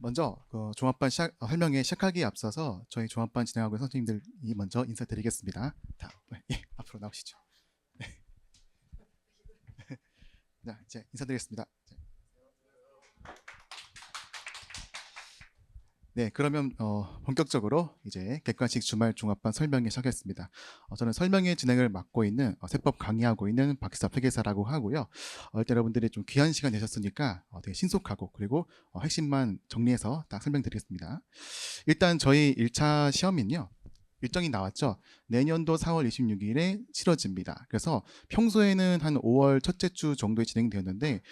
먼저 종합반 설명회 시작하기에 앞서서 저희 종합반 진행하고 있는 선생님들이 먼저 인사드리겠습니다. 앞으로 나오시죠. 자, 이제 인사드리겠습니다. 네, 그러면 본격적으로 이제 객관식 주말 종합반 설명회 시작하겠습니다. 저는 설명회 진행을 맡고 있는 세법 강의하고 있는 박기섭 회계사라고 하고요. 일단 여러분들이 좀 귀한 시간 내셨으니까 되게 신속하고 그리고 핵심만 정리해서 딱 설명드리겠습니다. 일단 저희 1차 시험은요. 일정이 나왔죠. 내년도 4월 26일에 치러집니다. 그래서 평소에는 한 5월 첫째 주 정도에 진행되었는데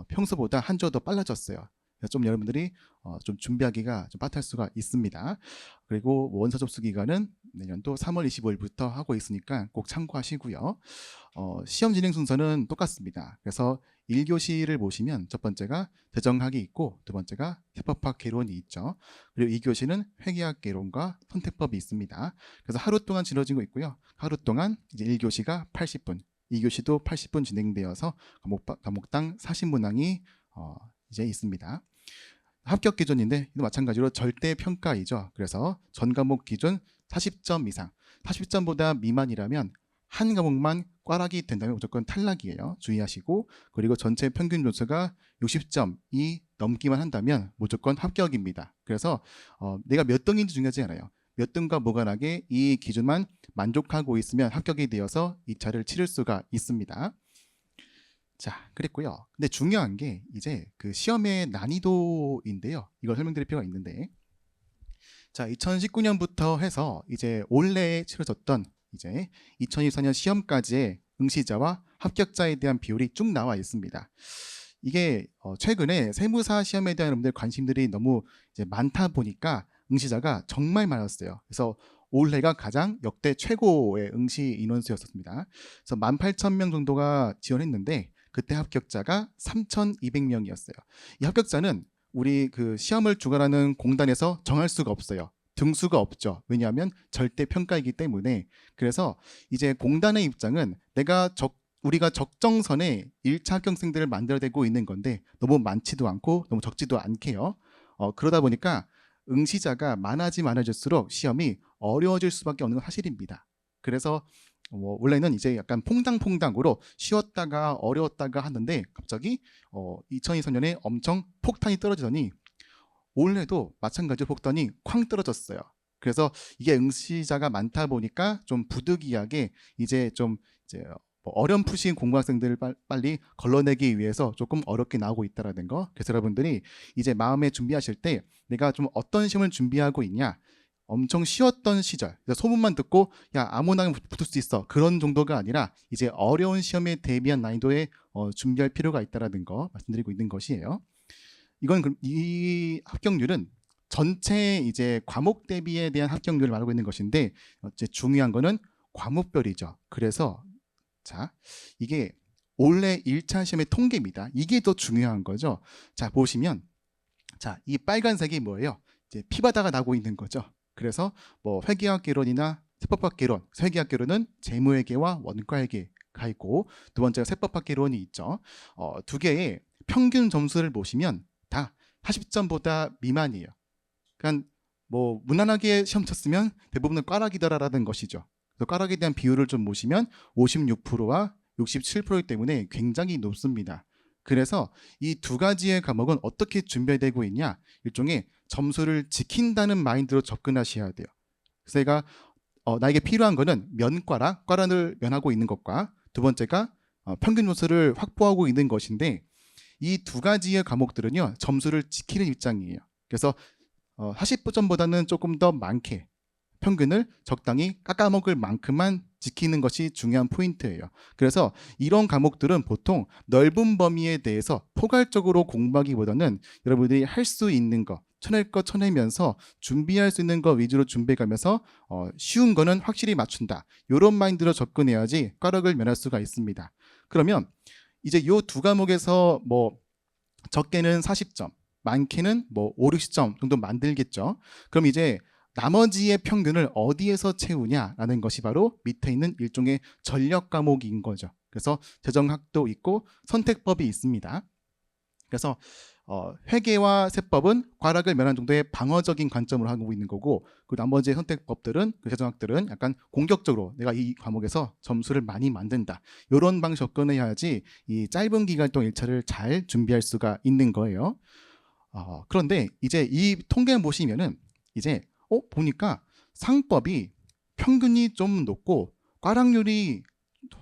평소보다 한 주 더 빨라졌어요. 좀 여러분들이 좀 준비하기가 좀 빠탈 수가 있습니다. 그리고 원서 접수 기간은 내년도 3월 25일부터 하고 있으니까 꼭 참고하시고요. 시험 진행 순서는 똑같습니다. 그래서 1교시를 보시면 첫 번째가 대정학이 있고 두 번째가 세법학 개론이 있죠. 그리고 2교시는 회계학 개론과 선택법이 있습니다. 그래서 하루 동안 치러지고 있고요. 하루 동안 이제 1교시가 80분, 2교시도 80분 진행되어서 과목당 40문항이 이제 있습니다. 합격 기준인데 마찬가지로 절대 평가이죠. 그래서 전 과목 기준 40점 이상, 40점보다 미만이라면 한 과목만 꽈락이 된다면 무조건 탈락이에요. 주의하시고, 그리고 전체 평균 점수가 60점이 넘기만 한다면 무조건 합격입니다. 그래서 내가 몇 등인지 중요하지 않아요. 몇 등과 무관하게 이 기준만 만족하고 있으면 합격이 되어서 2차를 치를 수가 있습니다. 자, 그랬고요. 근데 중요한 게 이제 그 시험의 난이도인데요. 이걸 설명드릴 필요가 있는데, 자, 2019년부터 해서 이제 올해 치러졌던 이제 2024년 시험까지의 응시자와 합격자에 대한 비율이 쭉 나와 있습니다. 이게 최근에 세무사 시험에 대한 여러분들 관심들이 너무 이제 많다 보니까 응시자가 정말 많았어요. 그래서 올해가 가장 역대 최고의 응시 인원수였습니다. 그래서 18,000명 정도가 지원했는데 그때 합격자가 3,200명이었어요. 이 합격자는 우리 그 시험을 주관하는 공단에서 정할 수가 없어요. 등수가 없죠. 왜냐하면 절대 평가이기 때문에. 그래서 이제 공단의 입장은 우리가 적정선에 1차 합격생들을 만들어내고 있는 건데 너무 많지도 않고 너무 적지도 않게요. 그러다 보니까 응시자가 많아질수록 시험이 어려워질 수밖에 없는 건 사실입니다. 그래서 원래는 이제 약간 퐁당퐁당으로 쉬웠다가 어려웠다가 하는데 갑자기 2024년에 엄청 폭탄이 떨어지더니 올해도 마찬가지로 폭탄이 쾅 떨어졌어요. 그래서 이게 응시자가 많다 보니까 좀 부득이하게 이제 어렴풋이 공부학생들을 빨리 걸러내기 위해서 조금 어렵게 나오고 있다는 거. 그래서 여러분들이 이제 마음에 준비하실 때 내가 좀 어떤 시험을 준비하고 있냐, 엄청 쉬웠던 시절 소문만 듣고 야 아무나 붙을 수 있어 그런 정도가 아니라 이제 어려운 시험에 대비한 난이도에 준비할 필요가 있다는 거 말씀드리고 있는 것이에요. 이 합격률은 전체 이제 과목 대비에 대한 합격률을 말하고 있는 것인데 이제 중요한 거는 과목별이죠. 그래서 자, 이게 올해 1차 시험의 통계입니다. 이게 더 중요한 거죠. 자, 보시면 자, 이 빨간색이 뭐예요? 이제 피바다가 나고 있는 거죠. 그래서 뭐 회계학 개론이나 세법학 개론, 회계학 개론은 재무회계와 원가회계가 있고 두 번째가 세법학 개론이 있죠. 두 개의 평균 점수를 보시면 다 40점보다 미만이에요. 그러니까 뭐 무난하게 시험 쳤으면 대부분은 꽈락이더라라는 것이죠. 그래서 꽈락에 대한 비율을 좀 보시면 56%와 67%이기 때문에 굉장히 높습니다. 그래서 이 두 가지의 과목은 어떻게 준비되고 있냐, 일종의 점수를 지킨다는 마인드로 접근하셔야 돼요. 그래서 제가 나에게 필요한 거는 꽈락을 면하고 있는 것과 두 번째가 평균 점수를 확보하고 있는 것인데 이 두 가지의 과목들은요 점수를 지키는 입장이에요. 그래서 40점보다는 조금 더 많게 평균을 적당히 깎아먹을 만큼만 지키는 것이 중요한 포인트예요. 그래서 이런 과목들은 보통 넓은 범위에 대해서 포괄적으로 공부하기보다는 여러분들이 할 수 있는 거, 쳐낼 거 쳐내면서 준비할 수 있는 거 위주로 준비해가면서 쉬운 거는 확실히 맞춘다. 이런 마인드로 접근해야지 꽈락을 면할 수가 있습니다. 그러면 이제 이 두 과목에서 뭐 적게는 40점, 많게는 뭐 5, 60점 정도 만들겠죠. 그럼 이제 나머지의 평균을 어디에서 채우냐라는 것이 바로 밑에 있는 일종의 전력 과목인 거죠. 그래서 재정학도 있고 선택법이 있습니다. 그래서 회계와 세법은 과락을 면한 정도의 방어적인 관점으로 하고 있는 거고, 그 나머지 선택법들은 그 재정학들은 약간 공격적으로 내가 이 과목에서 점수를 많이 만든다, 이런 방식 접근해야지 이 짧은 기간 동안 1차를 잘 준비할 수가 있는 거예요. 그런데 이제 이 통계를 보시면은 이제 보니까 상법이 평균이 좀 높고 과락률이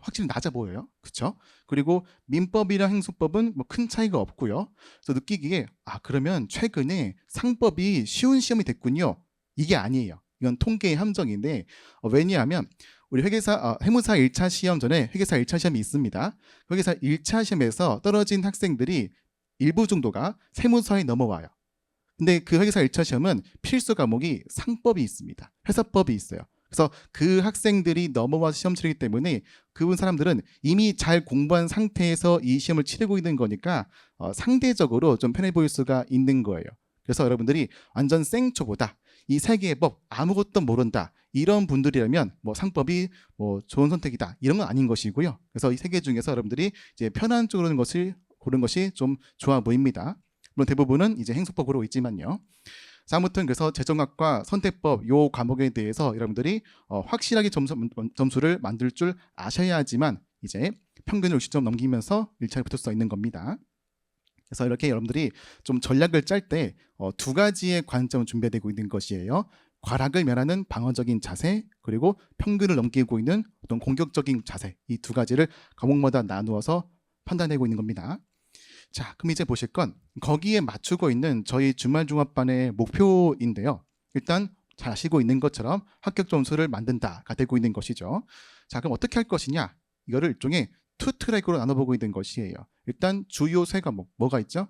확실히 낮아 보여요. 그렇죠? 그리고 민법이랑 행소법은 뭐 큰 차이가 없고요. 그래서 느끼기에 그러면 최근에 상법이 쉬운 시험이 됐군요. 이게 아니에요. 이건 통계의 함정인데, 왜냐하면 우리 해무사 1차 시험 전에 회계사 1차 시험이 있습니다. 회계사 1차 시험에서 떨어진 학생들이 일부 정도가 세무사에 넘어와요. 근데 그 회계사 1차 시험은 필수 과목이 상법이 있습니다. 회사법이 있어요. 그래서 그 학생들이 넘어와서 시험 치르기 때문에 그분 사람들은 이미 잘 공부한 상태에서 이 시험을 치르고 있는 거니까 상대적으로 좀 편해 보일 수가 있는 거예요. 그래서 여러분들이 완전 생초보다 이 세 개의 법 아무것도 모른다, 이런 분들이라면 뭐 상법이 뭐 좋은 선택이다, 이런 건 아닌 것이고요. 그래서 이 세 개 중에서 여러분들이 이제 편한 쪽으로 고른 것이 좀 좋아 보입니다. 물론 대부분은 이제 행소법으로 있지만요. 자, 아무튼 그래서 재정학과 선택법 요 과목에 대해서 여러분들이 확실하게 점수를 만들 줄 아셔야지만 이제 평균을 60점 넘기면서 1차에 붙을 수 있는 겁니다. 그래서 이렇게 여러분들이 좀 전략을 짤 때 두 가지의 관점을 준비되고 있는 것이에요. 과락을 면하는 방어적인 자세, 그리고 평균을 넘기고 있는 어떤 공격적인 자세, 이 두 가지를 과목마다 나누어서 판단하고 있는 겁니다. 자, 그럼 이제 보실 건 거기에 맞추고 있는 저희 주말종합반의 목표인데요. 일단 잘 아시고 있는 것처럼 합격 점수를 만든다가 되고 있는 것이죠. 자, 그럼 어떻게 할 것이냐? 이거를 일종의 투 트랙으로 나눠보고 있는 것이에요. 일단 주요 세 과목 뭐가 있죠?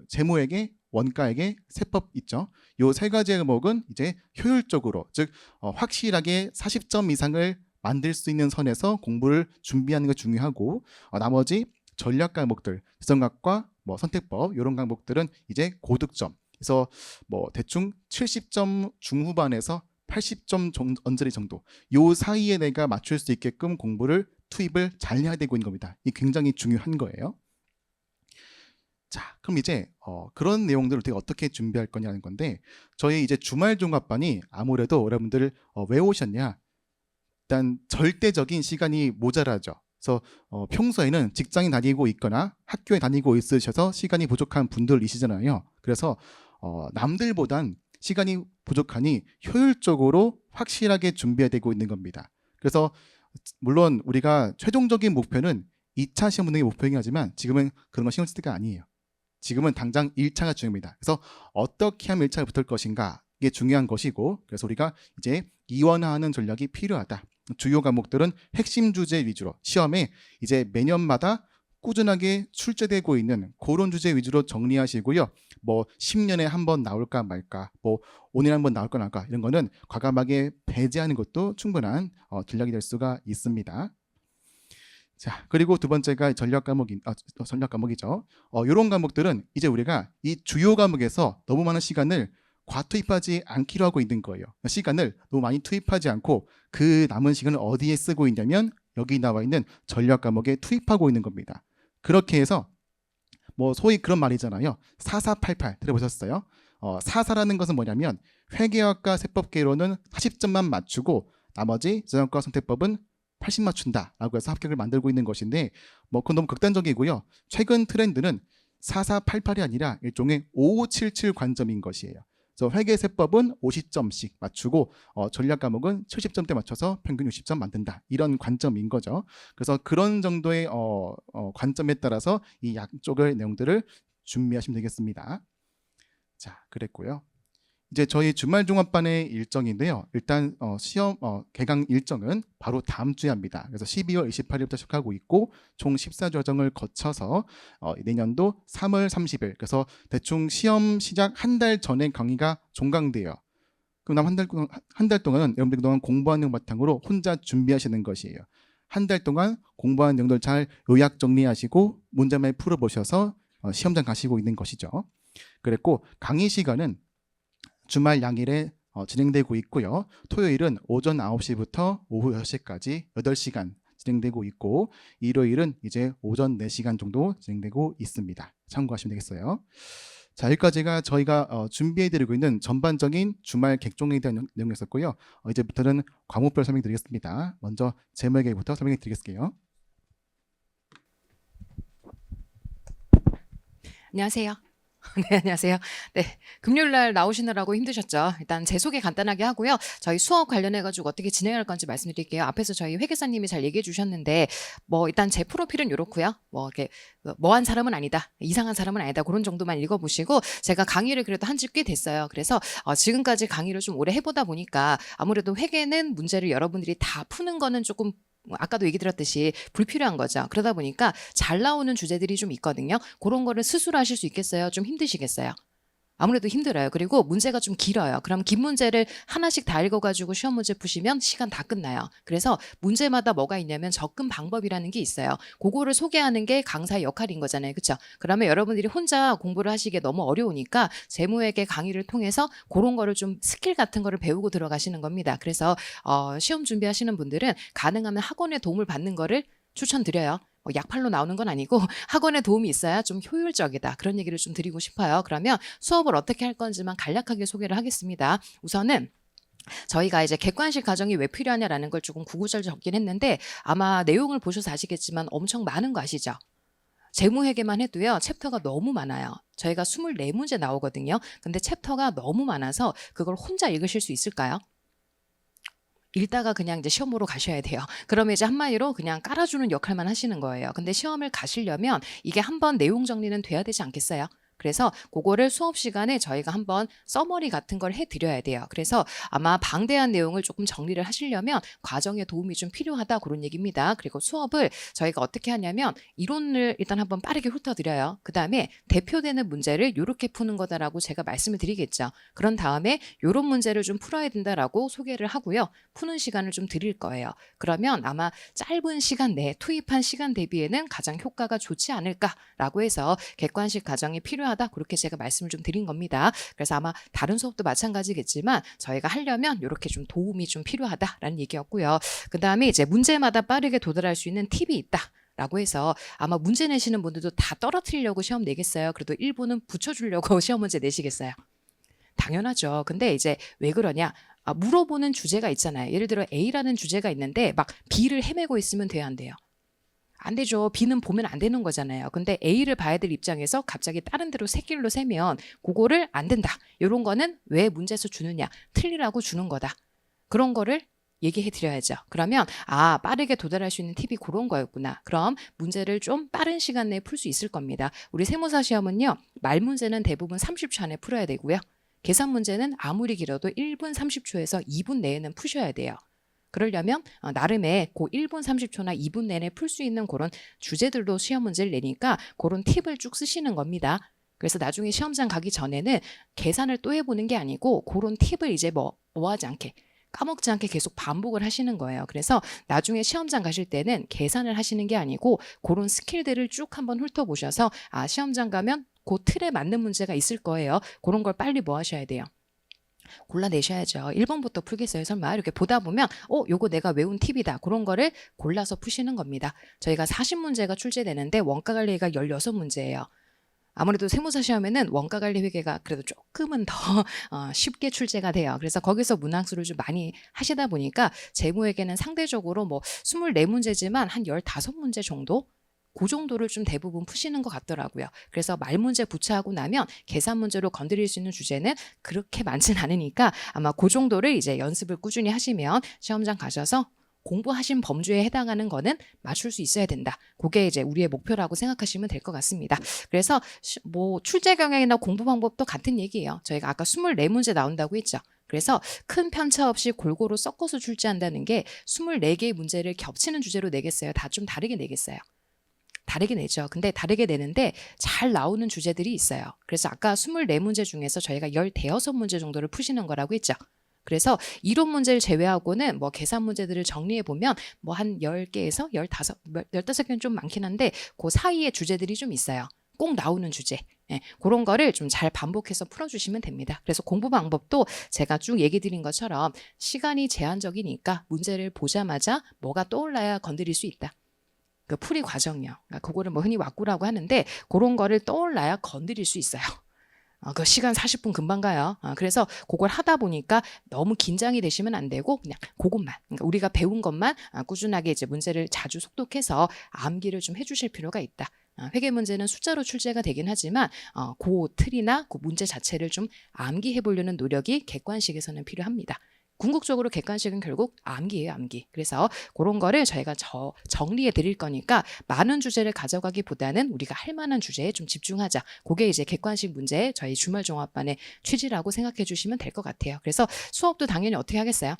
재무회계, 원가회계, 세법 있죠. 요 세 가지 과목은 이제 효율적으로, 즉 확실하게 40점 이상을 만들 수 있는 선에서 공부를 준비하는 게 중요하고, 나머지 전략 과목들, 재정학과 뭐 선택법 이런 과목들은 이제 고득점. 그래서 뭐 대충 70점 중후반에서 80점 언저리 정도, 요 사이에 내가 맞출 수 있게끔 공부를 투입을 잘 해야 되고 있는 겁니다. 이 굉장히 중요한 거예요. 자, 그럼 이제 그런 내용들을 어떻게 준비할 거냐는 건데, 저희 이제 주말 종합반이 아무래도 여러분들 왜 오셨냐? 일단 절대적인 시간이 모자라죠. 그래서 평소에는 직장에 다니고 있거나 학교에 다니고 있으셔서 시간이 부족한 분들이시잖아요. 그래서 남들보단 시간이 부족하니 효율적으로 확실하게 준비해야 되고 있는 겁니다. 그래서 물론 우리가 최종적인 목표는 2차 시험 붙는 게 목표이긴 하지만 지금은 그런 거 신경 쓸 때가 아니에요. 지금은 당장 1차가 중요합니다. 그래서 어떻게 하면 1차에 붙을 것인가, 이게 중요한 것이고, 그래서 우리가 이제 이원화하는 전략이 필요하다. 주요 과목들은 핵심 주제 위주로 시험에 이제 매년마다 꾸준하게 출제되고 있는 그런 주제 위주로 정리하시고요. 뭐 10년에 한 번 나올까 말까, 뭐 5년에 한 번 나올까 말까, 이런 거는 과감하게 배제하는 것도 충분한 전략이 될 수가 있습니다. 자, 그리고 두 번째가 전략 과목이죠. 이런 과목들은 이제 우리가 이 주요 과목에서 너무 많은 시간을 과투입하지 않기로 하고 있는 거예요. 시간을 너무 많이 투입하지 않고 그 남은 시간을 어디에 쓰고 있냐면 여기 나와 있는 전략 과목에 투입하고 있는 겁니다. 그렇게 해서 뭐 소위 그런 말이잖아요. 4488 들어보셨어요? 44라는 것은 뭐냐면 회계학과 세법계로는 40점만 맞추고 나머지 재정학과 선택법은 80 맞춘다라고 해서 합격을 만들고 있는 것인데, 뭐 그건 너무 극단적이고요. 최근 트렌드는 4488이 아니라 일종의 5577 관점인 것이에요. 그래서 회계세법은 50점씩 맞추고 전략 과목은 70점대 맞춰서 평균 60점 만든다, 이런 관점인 거죠. 그래서 그런 정도의 관점에 따라서 이 양쪽의 내용들을 준비하시면 되겠습니다. 자, 그랬고요. 이제 저희 주말 종합반의 일정인데요. 일단 시험 개강 일정은 바로 다음 주에 합니다. 그래서 12월 28일부터 시작하고 있고 총 14주 과정을 거쳐서 내년도 3월 30일, 그래서 대충 시험 시작 한 달 전에 강의가 종강돼요. 그럼 한 달 동안은 여러분들 그동안 공부한 내용 바탕으로 혼자 준비하시는 것이에요. 한 달 동안 공부한 내용들 잘 요약 정리하시고 문제만 풀어보셔서 시험장 가시고 있는 것이죠. 그랬고 강의 시간은 주말 양일에 진행되고 있고요. 토요일은 오전 9시부터 오후 6시까지 8시간 진행되고 있고, 일요일은 이제 오전 4시간 정도 진행되고 있습니다. 참고하시면 되겠어요. 자, 여기까지가 저희가 준비해드리고 있는 전반적인 주말 객종에 대한 내용이었었고요. 이제부터는 과목별 설명드리겠습니다. 먼저 제목에부터 설명해드리겠습니다. 안녕하세요. 네, 안녕하세요. 네, 금요일 날 나오시느라고 힘드셨죠? 일단 제 소개 간단하게 하고요. 저희 수업 관련해가지고 어떻게 진행할 건지 말씀드릴게요. 앞에서 저희 회계사님이 잘 얘기해 주셨는데, 뭐 일단 제 프로필은 이렇고요. 뭐 이렇게 뭐한 사람은 아니다, 이상한 사람은 아니다, 그런 정도만 읽어보시고, 제가 강의를 그래도 한 지 꽤 됐어요. 그래서 지금까지 강의를 좀 오래 해보다 보니까 아무래도 회계는 문제를 여러분들이 다 푸는 거는 조금 아까도 얘기 드렸듯이 불필요한 거죠. 그러다 보니까 잘 나오는 주제들이 좀 있거든요. 그런 거를 스스로 하실 수 있겠어요? 좀 힘드시겠어요? 아무래도 힘들어요. 그리고 문제가 좀 길어요. 그럼 긴 문제를 하나씩 다 읽어가지고 시험 문제 푸시면 시간 다 끝나요. 그래서 문제마다 뭐가 있냐면 접근 방법이라는 게 있어요. 그거를 소개하는 게 강사의 역할인 거잖아요. 그렇죠? 그러면 여러분들이 혼자 공부를 하시기에 너무 어려우니까 재무회계 강의를 통해서 그런 거를 좀 스킬 같은 거를 배우고 들어가시는 겁니다. 그래서 시험 준비하시는 분들은 가능하면 학원의 도움을 받는 거를 추천드려요. 약팔로 나오는 건 아니고 학원의 도움이 있어야 좀 효율적이다, 그런 얘기를 좀 드리고 싶어요. 그러면 수업을 어떻게 할 건지만 간략하게 소개를 하겠습니다. 우선은 저희가 이제 객관식 가정이 왜 필요하냐라는 걸 조금 구구절 적긴 했는데, 아마 내용을 보셔서 아시겠지만 엄청 많은 거 아시죠? 재무회계만 해도요, 챕터가 너무 많아요. 저희가 24문제 나오거든요. 근데 챕터가 너무 많아서 그걸 혼자 읽으실 수 있을까요? 읽다가 그냥 이제 시험 보러 가셔야 돼요. 그러면 이제 한마디로 그냥 깔아주는 역할만 하시는 거예요. 근데 시험을 가시려면 이게 한번 내용 정리는 돼야 되지 않겠어요? 그래서 그거를 수업 시간에 저희가 한번 서머리 같은 걸 해드려야 돼요. 그래서 아마 방대한 내용을 조금 정리를 하시려면 과정에 도움이 좀 필요하다, 그런 얘기입니다. 그리고 수업을 저희가 어떻게 하냐면 이론을 일단 한번 빠르게 훑어드려요. 그 다음에 대표되는 문제를 이렇게 푸는 거다라고 제가 말씀을 드리겠죠. 그런 다음에 이런 문제를 좀 풀어야 된다라고 소개를 하고요. 푸는 시간을 좀 드릴 거예요. 그러면 아마 짧은 시간 내에 투입한 시간 대비에는 가장 효과가 좋지 않을까라고 해서 객관식 가정이 필요하다, 그렇게 제가 말씀을 좀 드린 겁니다. 그래서 아마 다른 수업도 마찬가지겠지만 저희가 하려면 이렇게 좀 도움이 좀 필요하다라는 얘기였고요. 그 다음에 이제 문제마다 빠르게 도달할 수 있는 팁이 있다 라고 해서, 아마 문제 내시는 분들도 다 떨어뜨리려고 시험 내겠어요? 그래도 일부는 붙여주려고 시험 문제 내시겠어요? 당연하죠. 근데 이제 왜 그러냐? 물어보는 주제가 있잖아요. 예를 들어 A라는 주제가 있는데 막 B를 헤매고 있으면 돼요, 안 돼요? 안 되죠. B는 보면 안 되는 거잖아요. 근데 A를 봐야 될 입장에서 갑자기 다른 데로 새길로 세면 그거를 안 된다, 이런 거는 왜 문제에서 주느냐, 틀리라고 주는 거다, 그런 거를 얘기해 드려야죠. 그러면 빠르게 도달할 수 있는 팁이 그런 거였구나. 그럼 문제를 좀 빠른 시간 내에 풀 수 있을 겁니다. 우리 세무사 시험은요, 말 문제는 대부분 30초 안에 풀어야 되고요. 계산 문제는 아무리 길어도 1분 30초에서 2분 내에는 푸셔야 돼요. 그러려면 나름의 그 1분 30초나 2분 내내 풀 수 있는 그런 주제들로 시험 문제를 내니까 그런 팁을 쭉 쓰시는 겁니다. 그래서 나중에 시험장 가기 전에는 계산을 또 해보는 게 아니고 그런 팁을 이제 뭐하지 않게, 까먹지 않게 계속 반복을 하시는 거예요. 그래서 나중에 시험장 가실 때는 계산을 하시는 게 아니고 그런 스킬들을 쭉 한번 훑어보셔서 시험장 가면 그 틀에 맞는 문제가 있을 거예요. 그런 걸 빨리 뭐 하셔야 돼요? 골라내셔야죠. 1번부터 풀겠어요, 설마? 이렇게 보다 보면 요거 내가 외운 팁이다, 그런 거를 골라서 푸시는 겁니다. 저희가 40문제가 출제되는데 원가관리가 16문제예요. 아무래도 세무사 시험에는 원가관리 회계가 그래도 조금은 더 쉽게 출제가 돼요. 그래서 거기서 문항수를 좀 많이 하시다 보니까 재무회계는 상대적으로 뭐 24문제지만 한 15문제 정도? 그 정도를 좀 대부분 푸시는 것 같더라고요. 그래서 말 문제 부차하고 나면 계산 문제로 건드릴 수 있는 주제는 그렇게 많진 않으니까 아마 그 정도를 이제 연습을 꾸준히 하시면 시험장 가셔서 공부하신 범주에 해당하는 거는 맞출 수 있어야 된다. 그게 이제 우리의 목표라고 생각하시면 될 것 같습니다. 그래서 뭐 출제 경향이나 공부 방법도 같은 얘기예요. 저희가 아까 24문제 나온다고 했죠. 그래서 큰 편차 없이 골고루 섞어서 출제한다는 게 24개의 문제를 겹치는 주제로 내겠어요? 다 좀 다르게 내겠어요? 다르게 내죠. 근데 다르게 내는데 잘 나오는 주제들이 있어요. 그래서 아까 24문제 중에서 저희가 15문제 정도를 푸시는 거라고 했죠. 그래서 이론 문제를 제외하고는 뭐 계산 문제들을 정리해 보면 뭐 한 10개에서 15개는 좀 많긴 한데 그 사이에 주제들이 좀 있어요. 꼭 나오는 주제. 그런 거를 좀 잘 반복해서 풀어주시면 됩니다. 그래서 공부 방법도 제가 쭉 얘기 드린 것처럼 시간이 제한적이니까 문제를 보자마자 뭐가 떠올라야 건드릴 수 있다. 그 풀이 과정이요. 그러니까 그거를 뭐 흔히 왁구라고 하는데 그런 거를 떠올라야 건드릴 수 있어요. 그 시간 40분 금방 가요. 그래서 그걸 하다 보니까 너무 긴장이 되시면 안 되고 그냥 그것만 그러니까 우리가 배운 것만 꾸준하게 이제 문제를 자주 속독해서 암기를 좀 해주실 필요가 있다. 회계 문제는 숫자로 출제가 되긴 하지만 그 틀이나 그 문제 자체를 좀 암기해 보려는 노력이 객관식에서는 필요합니다. 궁극적으로 객관식은 결국 암기예요, 암기. 그래서 그런 거를 저희가 정리해 드릴 거니까 많은 주제를 가져가기보다는 우리가 할 만한 주제에 좀 집중하자. 그게 이제 객관식 문제 저희 주말 종합반의 취지라고 생각해 주시면 될 것 같아요. 그래서 수업도 당연히 어떻게 하겠어요?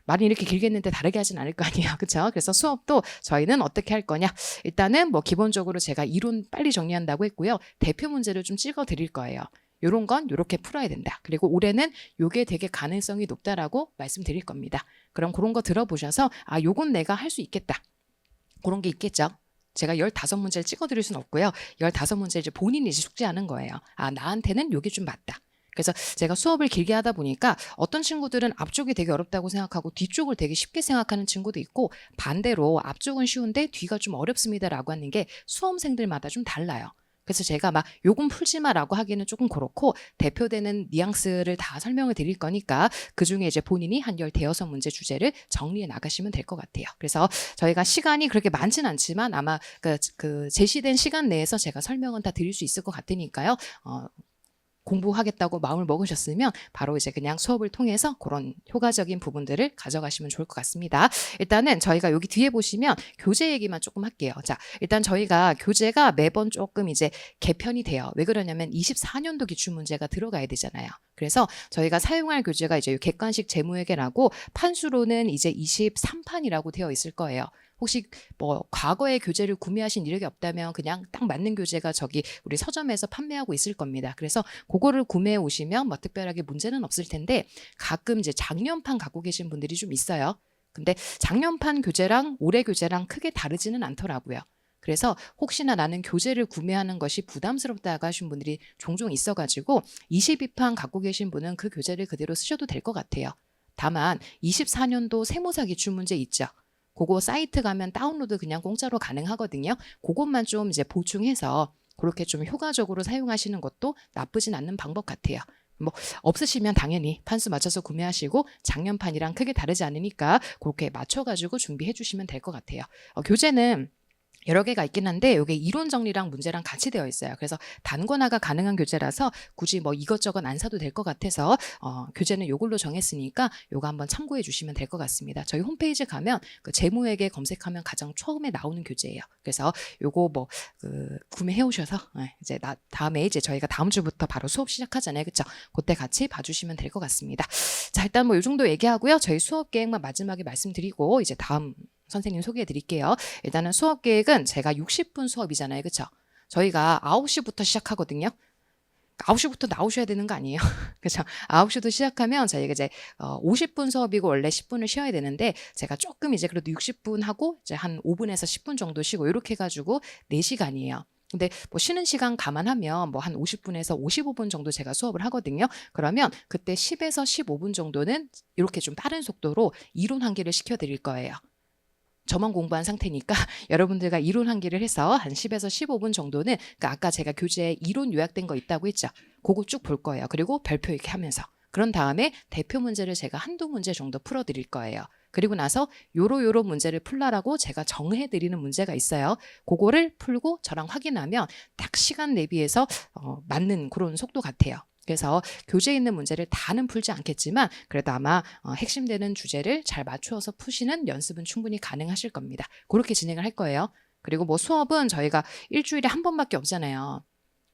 말은 이렇게 길게 했는데 다르게 하진 않을 거 아니에요. 그렇죠? 그래서 수업도 저희는 어떻게 할 거냐? 일단은 뭐 기본적으로 제가 이론 빨리 정리한다고 했고요. 대표 문제를 좀 찍어 드릴 거예요. 요런 건 요렇게 풀어야 된다. 그리고 올해는 요게 되게 가능성이 높다라고 말씀드릴 겁니다. 그럼 그런 거 들어보셔서 요건 내가 할 수 있겠다. 그런 게 있겠죠. 제가 15문제를 찍어 드릴 수는 없고요. 15문제 이제 본인이 이제 숙지하는 거예요. 나한테는 요게 좀 맞다. 그래서 제가 수업을 길게 하다 보니까 어떤 친구들은 앞쪽이 되게 어렵다고 생각하고 뒤쪽을 되게 쉽게 생각하는 친구도 있고 반대로 앞쪽은 쉬운데 뒤가 좀 어렵습니다라고 하는 게 수험생들마다 좀 달라요. 그래서 제가 막 요건 풀지 마라고 하기는 조금 그렇고 대표되는 뉘앙스를 다 설명을 드릴 거니까 그중에 이제 본인이 한 15문제 주제를 정리해 나가시면 될 것 같아요. 그래서 저희가 시간이 그렇게 많진 않지만 아마 그 제시된 시간 내에서 제가 설명은 다 드릴 수 있을 것 같으니까요. 공부하겠다고 마음을 먹으셨으면 바로 이제 그냥 수업을 통해서 그런 효과적인 부분들을 가져가시면 좋을 것 같습니다. 일단은 저희가 여기 뒤에 보시면 교재 얘기만 조금 할게요. 자, 일단 저희가 교재가 매번 조금 이제 개편이 돼요. 왜 그러냐면 24년도 기출문제가 들어가야 되잖아요. 그래서 저희가 사용할 교재가 이제 객관식 재무회계라고 판수로는 이제 23판이라고 되어 있을 거예요. 혹시 뭐 과거에 교재를 구매하신 이력이 없다면 그냥 딱 맞는 교재가 저기 우리 서점에서 판매하고 있을 겁니다. 그래서 그거를 구매해 오시면 뭐 특별하게 문제는 없을 텐데 가끔 이제 작년판 갖고 계신 분들이 좀 있어요. 근데 작년판 교재랑 올해 교재랑 크게 다르지는 않더라고요. 그래서 혹시나 나는 교재를 구매하는 것이 부담스럽다고 하신 분들이 종종 있어가지고 22판 갖고 계신 분은 그 교재를 그대로 쓰셔도 될 것 같아요. 다만 24년도 세무사 기출문제 있죠. 그거 사이트 가면 다운로드 그냥 공짜로 가능하거든요. 그것만 좀 이제 보충해서 그렇게 좀 효과적으로 사용하시는 것도 나쁘진 않는 방법 같아요. 뭐 없으시면 당연히 판수 맞춰서 구매하시고 작년판이랑 크게 다르지 않으니까 그렇게 맞춰가지고 준비해 주시면 될 것 같아요. 교재는 여러 개가 있긴 한데 이게 이론 정리랑 문제랑 같이 되어 있어요. 그래서 단권화가 가능한 교재라서 굳이 뭐 이것저것 안 사도 될 것 같아서 교재는 요걸로 정했으니까 요거 한번 참고해 주시면 될 것 같습니다. 저희 홈페이지 가면 그 재무회계 검색하면 가장 처음에 나오는 교재예요. 그래서 요거 뭐 구매해 오셔서 이제 다음에 이제 저희가 다음 주부터 바로 수업 시작하잖아요. 그렇죠? 그때 같이 봐주시면 될 것 같습니다. 자, 일단 뭐 요 정도 얘기하고요. 저희 수업 계획만 마지막에 말씀드리고 이제 다음 선생님 소개해 드릴게요. 일단은 수업 계획은 제가 60분 수업이잖아요. 그렇죠? 저희가 9시부터 시작하거든요. 9시부터 나오셔야 되는 거 아니에요? 그렇죠? 9시도 시작하면 저희가 이제 50분 수업이고 원래 10분을 쉬어야 되는데 제가 조금 이제 그래도 60분 하고 이제 한 5분에서 10분 정도 쉬고 이렇게 해가지고 4시간이에요. 근데 뭐 쉬는 시간 감안하면 뭐 한 50분에서 55분 정도 제가 수업을 하거든요. 그러면 그때 10에서 15분 정도는 이렇게 좀 빠른 속도로 이론 한기를 시켜드릴 거예요. 저만 공부한 상태니까 여러분들과 이론 한기를 해서 한 10에서 15분 정도는 그러니까 아까 제가 교재에 이론 요약된 거 있다고 했죠. 그거 쭉 볼 거예요. 그리고 별표 이렇게 하면서. 그런 다음에 대표 문제를 제가 한두 문제 정도 풀어드릴 거예요. 그리고 나서 요로 문제를 풀라라고 제가 정해드리는 문제가 있어요. 그거를 풀고 저랑 확인하면 딱 시간 대비해서 맞는 그런 속도 같아요. 그래서 교재에 있는 문제를 다는 풀지 않겠지만 그래도 아마 핵심되는 주제를 잘 맞추어서 푸시는 연습은 충분히 가능하실 겁니다. 그렇게 진행을 할 거예요. 그리고 뭐 수업은 저희가 일주일에 한 번밖에 없잖아요.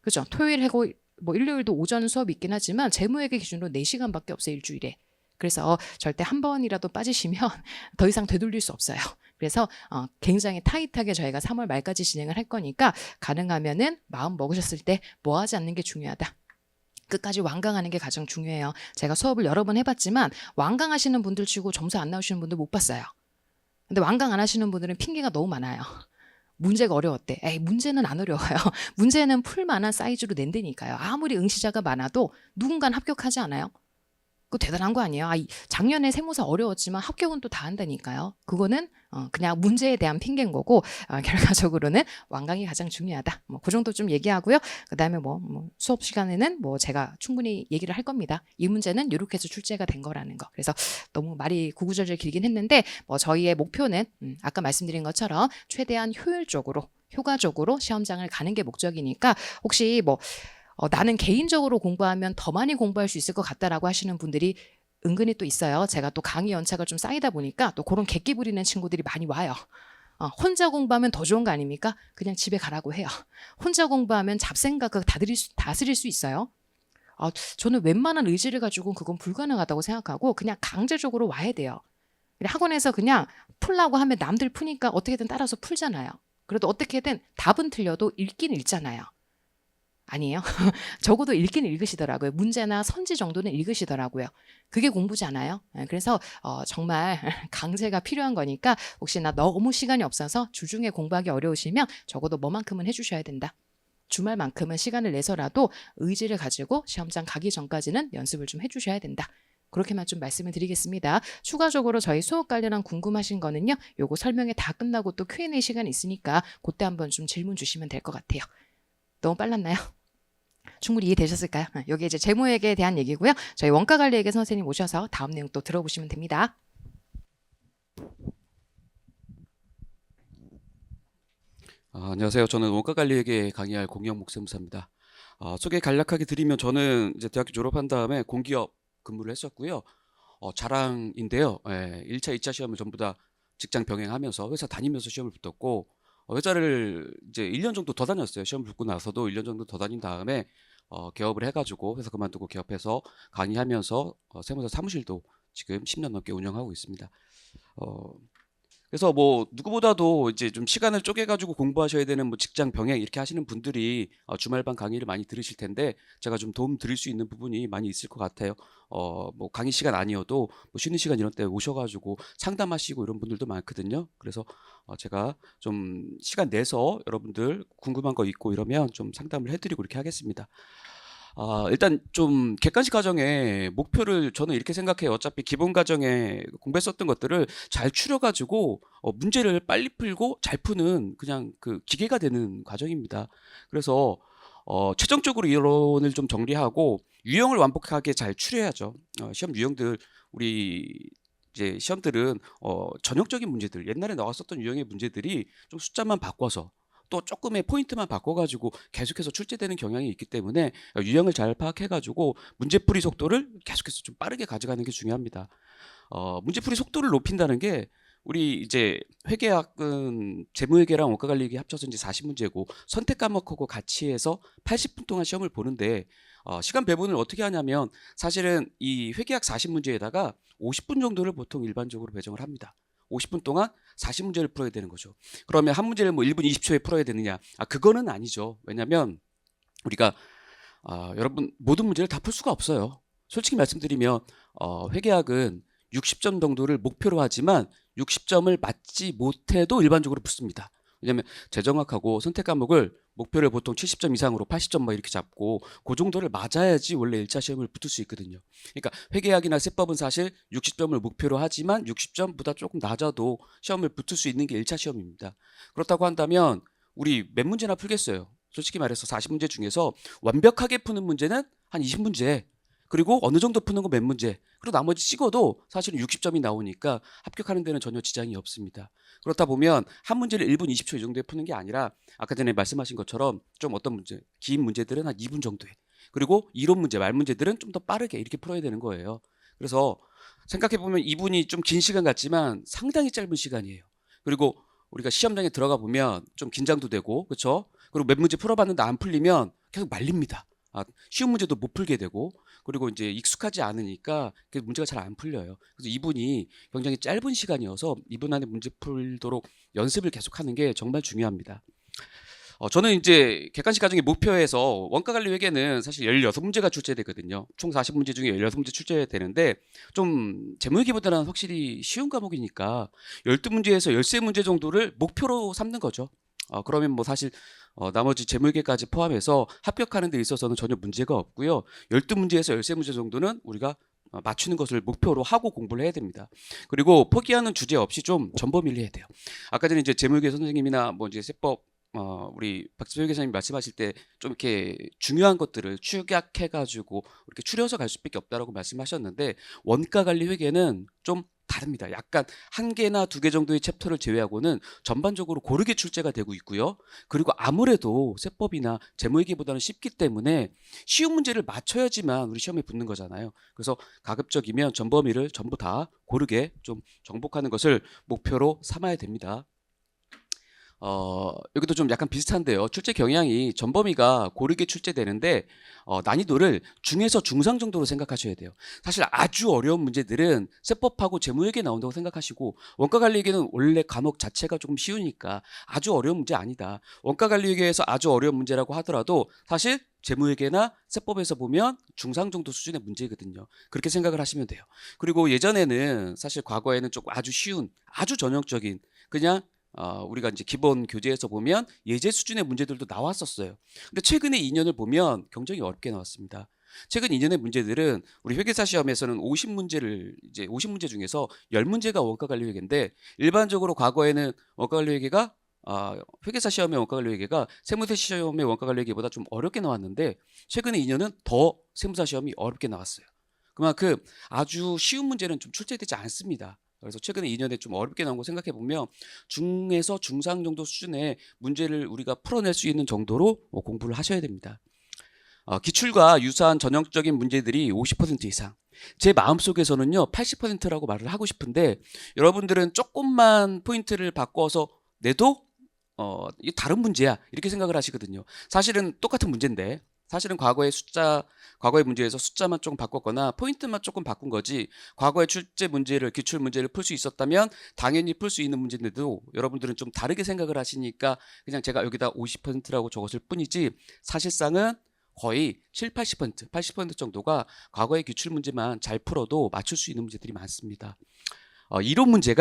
그죠? 토요일 하고 뭐 일요일도 오전 수업이 있긴 하지만 재무회계 기준으로 4시간밖에 없어요. 일주일에. 그래서 절대 한 번이라도 빠지시면 더 이상 되돌릴 수 없어요. 그래서 굉장히 타이트하게 저희가 3월 말까지 진행을 할 거니까 가능하면은 마음 먹으셨을 때 뭐 하지 않는 게 중요하다. 끝까지 완강하는 게 가장 중요해요. 제가 수업을 여러 번 해봤지만 완강하시는 분들 치고 점수 안 나오시는 분들 못 봤어요. 근데 완강 안 하시는 분들은 핑계가 너무 많아요. 문제가 어려웠대. 에이, 문제는 안 어려워요. 문제는 풀만한 사이즈로 낸다니까요. 아무리 응시자가 많아도 누군가는 합격하지 않아요. 그거 대단한 거 아니에요? 작년에 세무사 어려웠지만 합격은 또 다 한다니까요. 그거는 그냥 문제에 대한 핑계인 거고 결과적으로는 완강이 가장 중요하다. 뭐 그 정도 좀 얘기하고요. 그다음에 뭐 수업 시간에는 뭐 제가 충분히 얘기를 할 겁니다. 이 문제는 이렇게 해서 출제가 된 거라는 거. 그래서 너무 말이 구구절절 길긴 했는데 뭐 저희의 목표는 아까 말씀드린 것처럼 최대한 효율적으로 효과적으로 시험장을 가는 게 목적이니까 혹시 뭐 나는 개인적으로 공부하면 더 많이 공부할 수 있을 것 같다라고 하시는 분들이 은근히 또 있어요. 제가 또 강의 연차가 좀 쌓이다 보니까 또 그런 객기 부리는 친구들이 많이 와요. 혼자 공부하면 더 좋은 거 아닙니까? 그냥 집에 가라고 해요. 혼자 공부하면 잡생각 다스릴 수 있어요. 저는 웬만한 의지를 가지고 그건 불가능하다고 생각하고 그냥 강제적으로 와야 돼요. 학원에서 그냥 풀라고 하면 남들 푸니까 어떻게든 따라서 풀잖아요. 그래도 어떻게든 답은 틀려도 읽긴 읽잖아요. 아니에요? 적어도 읽긴 읽으시더라고요. 문제나 선지 정도는 읽으시더라고요. 그게 공부지 않아요? 그래서 정말 강제가 필요한 거니까 혹시나 너무 시간이 없어서 주중에 공부하기 어려우시면 적어도 뭐만큼은 해주셔야 된다. 주말만큼은 시간을 내서라도 의지를 가지고 시험장 가기 전까지는 연습을 좀 해주셔야 된다. 그렇게만 좀 말씀을 드리겠습니다. 추가적으로 저희 수업 관련한 궁금하신 거는요. 요거 설명회 다 끝나고 또 Q&A 시간 있으니까 그때 한번 좀 질문 주시면 될 것 같아요. 너무 빨랐나요? 충분히 이해되셨을까요? 여기 이제 재무회계에 대한 얘기고요. 저희 원가관리회계 선생님 오셔서 다음 내용 또 들어보시면 됩니다. 안녕하세요. 저는 원가관리회계 강의할 공영목 세무사입니다. 소개 간략하게 드리면 저는 이제 대학교 졸업한 다음에 공기업 근무를 했었고요. 자랑인데요. 1차, 2차 시험을 전부 다 직장 병행하면서 회사 다니면서 시험을 붙었고 회사를 이제 1년 정도 더 다녔어요. 시험 붙고 나서도 1년 정도 더 다닌 다음에 개업을 해가지고 회사 그만두고 개업해서 강의하면서 세무사 사무실도 지금 10년 넘게 운영하고 있습니다. 그래서 뭐 누구보다도 이제 좀 시간을 쪼개가지고 공부하셔야 되는 뭐 직장 병행 이렇게 하시는 분들이 주말반 강의를 많이 들으실 텐데 제가 좀 도움 드릴 수 있는 부분이 많이 있을 것 같아요. 뭐 강의 시간 아니어도 뭐 쉬는 시간 이런 때 오셔가지고 상담하시고 이런 분들도 많거든요. 그래서 제가 좀 시간 내서 여러분들 궁금한 거 있고 이러면 좀 상담을 해드리고 이렇게 하겠습니다. 일단 좀 객관식 과정에 목표를 저는 이렇게 생각해요. 어차피 기본 과정에 공부했었던 것들을 잘 추려가지고 문제를 빨리 풀고 잘 푸는 그냥 그 기계가 되는 과정입니다. 그래서 최종적으로 이론을 좀 정리하고 유형을 완벽하게 잘 추려야죠. 시험 유형들 우리 이제 시험들은 전형적인 문제들 옛날에 나왔었던 유형의 문제들이 좀 숫자만 바꿔서 또 조금의 포인트만 바꿔가지고 계속해서 출제되는 경향이 있기 때문에 유형을 잘 파악해가지고 문제풀이 속도를 계속해서 좀 빠르게 가져가는 게 중요합니다. 문제풀이 속도를 높인다는 게 우리 이제 회계학은 재무회계랑 원가관리회계 합쳐서 이제 40문제고 선택 과목하고 같이 해서 80분 동안 시험을 보는데 시간 배분을 어떻게 하냐면 사실은 이 회계학 40문제에다가 50분 정도를 보통 일반적으로 배정을 합니다. 50분 동안 40문제를 풀어야 되는 거죠. 그러면 한 문제를 뭐 1분 20초에 풀어야 되느냐? 그거는 아니죠. 왜냐하면 우리가 여러분 모든 문제를 다 풀 수가 없어요. 솔직히 말씀드리면 회계학은 60점 정도를 목표로 하지만 60점을 맞지 못해도 일반적으로 붙습니다. 왜냐하면 재정학하고 선택 과목을 목표를 보통 70점 이상으로 80점 막 이렇게 잡고 그 정도를 맞아야지 원래 1차 시험을 붙을 수 있거든요. 그러니까 회계학이나 세법은 사실 60점을 목표로 하지만 60점보다 조금 낮아도 시험을 붙을 수 있는 게 1차 시험입니다. 그렇다고 한다면 우리 몇 문제나 풀겠어요? 솔직히 말해서 40문제 중에서 완벽하게 푸는 문제는 한 20문제, 그리고 어느 정도 푸는 거 몇 문제, 그리고 나머지 찍어도 사실은 60점이 나오니까 합격하는 데는 전혀 지장이 없습니다. 그렇다 보면 한 문제를 1분 20초 이 정도에 푸는 게 아니라 아까 전에 말씀하신 것처럼 좀 어떤 문제, 긴 문제들은 한 2분 정도에, 그리고 이론 문제, 말 문제들은 좀 더 빠르게 이렇게 풀어야 되는 거예요. 그래서 생각해보면 2분이 좀 긴 시간 같지만 상당히 짧은 시간이에요. 그리고 우리가 시험장에 들어가 보면 좀 긴장도 되고, 그렇죠? 그리고 몇 문제 풀어봤는데 안 풀리면 계속 말립니다. 쉬운 문제도 못 풀게 되고, 그리고 이제 익숙하지 않으니까 문제가 잘 안 풀려요. 그래서 이분이 굉장히 짧은 시간이어서 이분 안에 문제 풀도록 연습을 계속하는 게 정말 중요합니다. 저는 이제 객관식 과정의 목표에서 원가관리회계는 사실 16문제가 출제되거든요. 총 40문제 중에 16문제 출제되는데 좀 재무회계보다는 확실히 쉬운 과목이니까 12문제에서 13문제 정도를 목표로 삼는 거죠. 그러면 뭐 사실 나머지 재무회계까지 포함해서 합격하는 데 있어서는 전혀 문제가 없고요. 12문제에서 13문제 정도는 우리가 맞추는 것을 목표로 하고 공부를 해야 됩니다. 그리고 포기하는 주제 없이 좀 전범위를 해야 돼요. 아까 전에 이제 재무회 선생님이나 뭐 이제 세법 우리 박지표 교사님 말씀하실 때 좀 이렇게 중요한 것들을 축약해가지고 이렇게 추려서 갈 수밖에 없다라고 말씀하셨는데 원가 관리 회계는 좀 다릅니다. 약간 한 개나 두 개 정도의 챕터를 제외하고는 전반적으로 고르게 출제가 되고 있고요. 그리고 아무래도 세법이나 재무회계보다는 쉽기 때문에 쉬운 문제를 맞춰야지만 우리 시험에 붙는 거잖아요. 그래서 가급적이면 전범위를 전부 다 고르게 좀 정복하는 것을 목표로 삼아야 됩니다. 여기도 좀 약간 비슷한데요. 출제 경향이 전범위가 고르게 출제되는데 난이도를 중에서 중상 정도로 생각하셔야 돼요. 사실 아주 어려운 문제들은 세법하고 재무회계 나온다고 생각하시고 원가관리회계는 원래 과목 자체가 조금 쉬우니까 아주 어려운 문제 아니다. 원가관리회계에서 아주 어려운 문제라고 하더라도 사실 재무회계나 세법에서 보면 중상 정도 수준의 문제거든요. 그렇게 생각을 하시면 돼요. 그리고 예전에는 사실 과거에는 조금 아주 쉬운 아주 전형적인 그냥 우리가 이제 기본 교재에서 보면 예제 수준의 문제들도 나왔었어요. 근데 최근에 2년을 보면 굉장히 어렵게 나왔습니다. 최근 2년의 문제들은 우리 회계사 시험에서는 50문제 중에서 10문제가 원가관리회계인데 일반적으로 과거에는 원가관리회계가 회계사 시험의 원가관리회계가 세무사 시험의 원가관리회계보다 좀 어렵게 나왔는데 최근에 2년은 더 세무사 시험이 어렵게 나왔어요. 그만큼 아주 쉬운 문제는 좀 출제되지 않습니다. 그래서 최근에 2년에 좀 어렵게 나온 거 생각해 보면 중에서 중상 정도 수준의 문제를 우리가 풀어낼 수 있는 정도로 공부를 하셔야 됩니다. 기출과 유사한 전형적인 문제들이 50% 이상. 제 마음속에서는요 80%라고 말을 하고 싶은데 여러분들은 조금만 포인트를 바꿔서 내도 이 다른 문제야 이렇게 생각을 하시거든요. 사실은 똑같은 문제인데 사실은 과거의 문제에서 숫자만 조금 바꿨거나 포인트만 조금 바꾼 거지 과거의 기출 문제를 풀 수 있었다면 당연히 풀 수 있는 문제인데도 여러분들은 좀 다르게 생각을 하시니까 그냥 제가 여기다 50%라고 적었을 뿐이지 사실상은 거의 7, 80% 정도가 과거의 기출 문제만 잘 풀어도 맞출 수 있는 문제들이 많습니다. 이론 문제,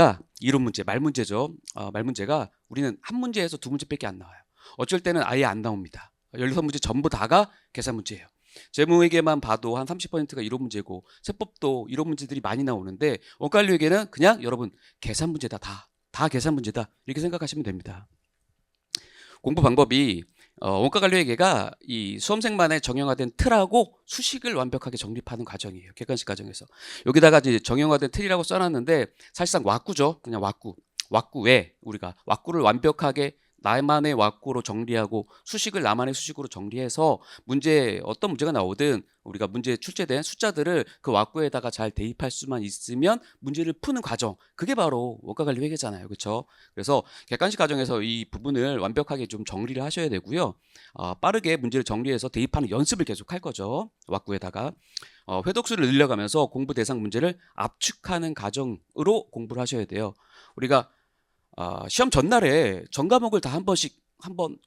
말 문제죠. 말 문제가 우리는 한 문제에서 두 문제밖에 안 나와요. 어쩔 때는 아예 안 나옵니다. 16문제 전부 다가 계산 문제예요. 재무회계만 봐도 한 30%가 이론 문제고 세법도 이론 문제들이 많이 나오는데 원가관리회계는 그냥 여러분 계산 문제다. 다 계산 문제다. 이렇게 생각하시면 됩니다. 공부 방법이 원가관리회계가 이 수험생만의 정형화된 틀하고 수식을 완벽하게 정립하는 과정이에요. 객관식 과정에서. 여기다가 이제 정형화된 틀이라고 써놨는데 사실상 왁구죠. 그냥 왁구. 왁구에 우리가 왁구를 완벽하게 나만의 왁구로 정리하고 수식을 나만의 수식으로 정리해서 어떤 문제가 나오든 우리가 문제에 출제된 숫자들을 그 왁구에다가 잘 대입할 수만 있으면 문제를 푸는 과정. 그게 바로 원가관리 회계잖아요. 그렇죠? 그래서 객관식 과정에서 이 부분을 완벽하게 좀 정리를 하셔야 되고요. 빠르게 문제를 정리해서 대입하는 연습을 계속 할 거죠. 왁구에다가. 회독수를 늘려가면서 공부 대상 문제를 압축하는 과정으로 공부를 하셔야 돼요. 우리가 시험 전날에 전 과목을 다 한번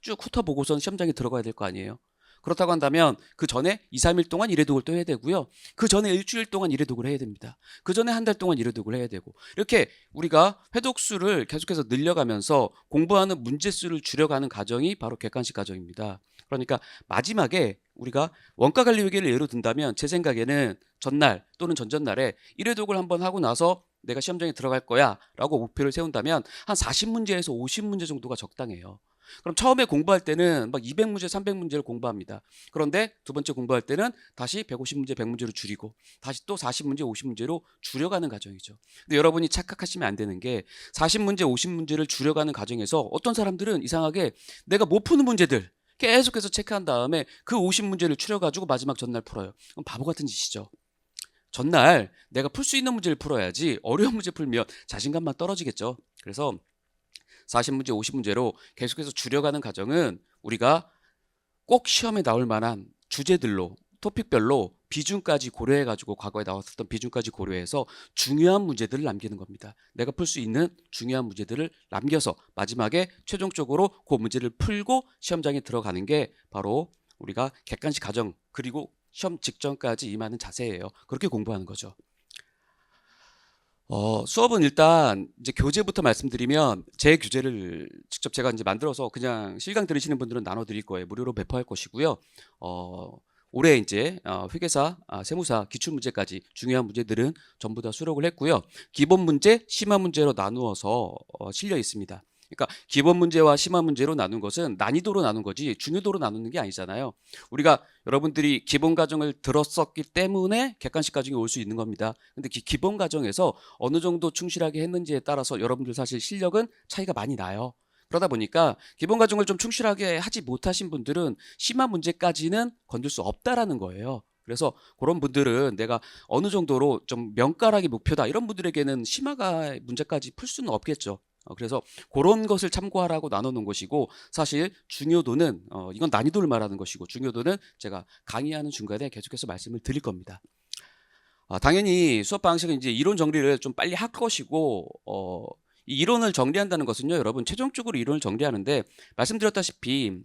쭉 훑어보고선 시험장에 들어가야 될 거 아니에요. 그렇다고 한다면 그 전에 2, 3일 동안 일회독을 또 해야 되고요. 그 전에 일주일 동안 일회독을 해야 됩니다. 그 전에 한 달 동안 일회독을 해야 되고 이렇게 우리가 회독수를 계속해서 늘려가면서 공부하는 문제수를 줄여가는 과정이 바로 객관식 과정입니다. 그러니까 마지막에 우리가 원가관리회계를 예로 든다면 제 생각에는 전날 또는 전전날에 일회독을 한번 하고 나서 내가 시험장에 들어갈 거야 라고 목표를 세운다면 한 40문제에서 50문제 정도가 적당해요. 그럼 처음에 공부할 때는 막 200문제, 300문제를 공부합니다. 그런데 두 번째 공부할 때는 다시 150문제, 100문제로 줄이고 다시 또 40문제, 50문제로 줄여가는 과정이죠. 근데 여러분이 착각하시면 안 되는 게 40문제, 50문제를 줄여가는 과정에서 어떤 사람들은 이상하게 내가 못 푸는 문제들 계속해서 체크한 다음에 그 50문제를 추려가지고 마지막 전날 풀어요. 그럼 바보 같은 짓이죠. 전날 내가 풀 수 있는 문제를 풀어야지 어려운 문제 풀면 자신감만 떨어지겠죠. 그래서 40문제, 50문제로 계속해서 줄여가는 과정은 우리가 꼭 시험에 나올 만한 주제들로 토픽별로 비중까지 고려해가지고 과거에 나왔었던 비중까지 고려해서 중요한 문제들을 남기는 겁니다. 내가 풀 수 있는 중요한 문제들을 남겨서 마지막에 최종적으로 그 문제를 풀고 시험장에 들어가는 게 바로 우리가 객관식 과정 그리고 시험 직전까지 임하는 자세예요. 그렇게 공부하는 거죠. 수업은 일단 이제 교재부터 말씀드리면 제 교재를 직접 제가 이제 만들어서 그냥 실강 들으시는 분들은 나눠드릴 거예요. 무료로 배포할 것이고요. 올해 이제 회계사, 세무사 기출 문제까지 중요한 문제들은 전부 다 수록을 했고요. 기본 문제, 심화 문제로 나누어서 실려 있습니다. 그러니까 기본 문제와 심화 문제로 나눈 것은 난이도로 나눈 거지 중요도로 나누는 게 아니잖아요. 우리가 여러분들이 기본 과정을 들었었기 때문에 객관식 과정이 올 수 있는 겁니다. 근데 기본 과정에서 어느 정도 충실하게 했는지에 따라서 여러분들 사실 실력은 차이가 많이 나요. 그러다 보니까 기본 과정을 좀 충실하게 하지 못하신 분들은 심화 문제까지는 건들 수 없다라는 거예요. 그래서 그런 분들은 내가 어느 정도로 좀 명가락이 목표다 이런 분들에게는 심화가 문제까지 풀 수는 없겠죠. 그래서 그런 것을 참고하라고 나눠놓은 것이고 사실 중요도는 이건 난이도를 말하는 것이고 중요도는 제가 강의하는 중간에 계속해서 말씀을 드릴 겁니다. 당연히 수업 방식은 이제 이론 정리를 좀 빨리 할 것이고 이 이론을 정리한다는 것은요, 여러분 최종적으로 이론을 정리하는데 말씀드렸다시피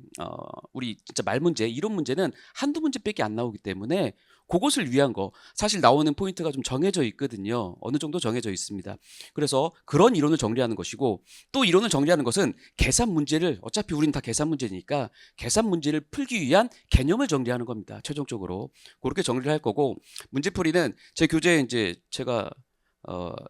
우리 진짜 말 문제, 이론 문제는 한두 문제밖에 안 나오기 때문에 그것을 위한 거 사실 나오는 포인트가 좀 정해져 있거든요. 어느 정도 정해져 있습니다. 그래서 그런 이론을 정리하는 것이고 또 이론을 정리하는 것은 계산 문제를 어차피 우리는 다 계산 문제니까 계산 문제를 풀기 위한 개념을 정리하는 겁니다. 최종적으로 그렇게 정리를 할 거고 문제풀이는 제 교재에 이제 제가